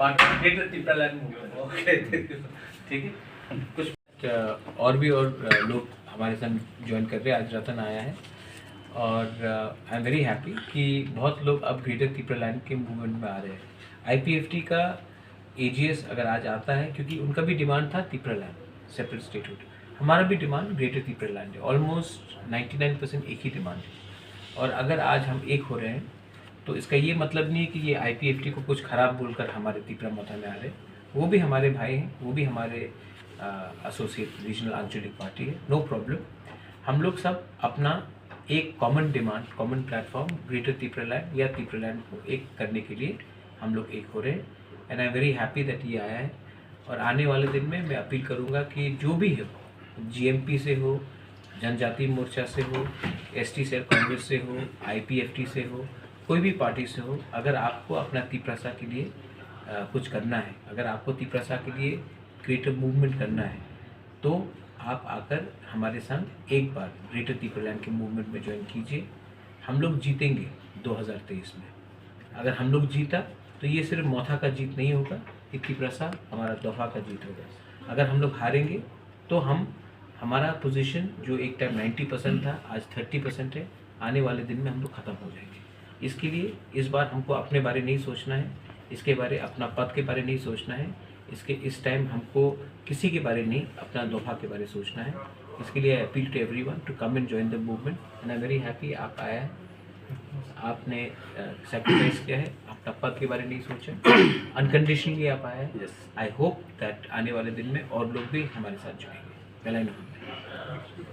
Part greater Tripuraland movement. Okay, ठीक है। कुछ और भी लोग हमारे संग ज्वाइन कर रहे हैं। आज रतन आया है और आई एम वेरी हैप्पी कि बहुत लोग अब ग्रेटर त्रिपुरालैंड के मूवमेंट में आ रहे हैं। आईपीएफटी का एजीएस अगर आज आता है, क्योंकि उनका भी डिमांड था त्रिपुरालैंड सेपरेट स्टेटहुड, हमारा भी डिमांड ग्रेटर त्रिपुरालैंड है। ऑलमोस्ट 99% एक ही डिमांड है। और अगर आज हम एक हो रहे हैं तो इसका ये मतलब नहीं है कि ये आईपीएफटी को कुछ ख़राब बोलकर हमारे त्रिपुरा मोथा में आ रहे हैं। वो भी हमारे भाई हैं, वो भी हमारे एसोसिएट रीजनल आंचलिक पार्टी है, नो प्रॉब्लम। हम लोग सब अपना एक common demand, common platform greater Tripuraland या त्रिपुरालैंड को एक करने के लिए हम लोग एक हो रहे हैं। And I am very happy that ये आया है। और आने वाले दिन में मैं अपील करूँगा कि जो भी हो, जीएमपी से हो, जनजाति मोर्चा से हो, एसटी से कांग्रेस से हो, आईपीएफटी से हो, कोई भी पार्टी से हो, अगर आपको अपना त्रिपुरा के लिए कुछ करना है, अगर आपको त्रिपुरा के लिए क्रिएटिव मूवमेंट करना है, तो आप आकर हमारे संग एक बार ग्रेटर त्रिपुरालैंड के मूवमेंट में ज्वाइन कीजिए। हम लोग जीतेंगे 2023 में। अगर हम लोग जीता तो ये सिर्फ मोथा का जीत नहीं होगा, ये त्रिपुरा हमारा दोहा का जीत होगा। अगर हम लोग हारेंगे तो हमारा पोजीशन जो एक टाइम 90% था, आज 30% है। आने वाले दिन में हम लोग ख़त्म हो जाएंगे। इसके लिए इस बार हमको अपने बारे नहीं सोचना है, इसके बारे अपना पद के बारे नहीं सोचना है, इस टाइम हमको किसी के बारे नहीं, अपना दोहा के बारे सोचना है। इसके लिए I appeal to everyone to come and join the movement. And I am very happy आप आया है, आपने सेक्रीफाइस किया है, अपना पद के बारे नहीं सोचा, अनकंडीशनली आप आया है। आई होप दैट आने वाले दिन में और लोग भी हमारे साथ जुड़ेंगे। Well I know.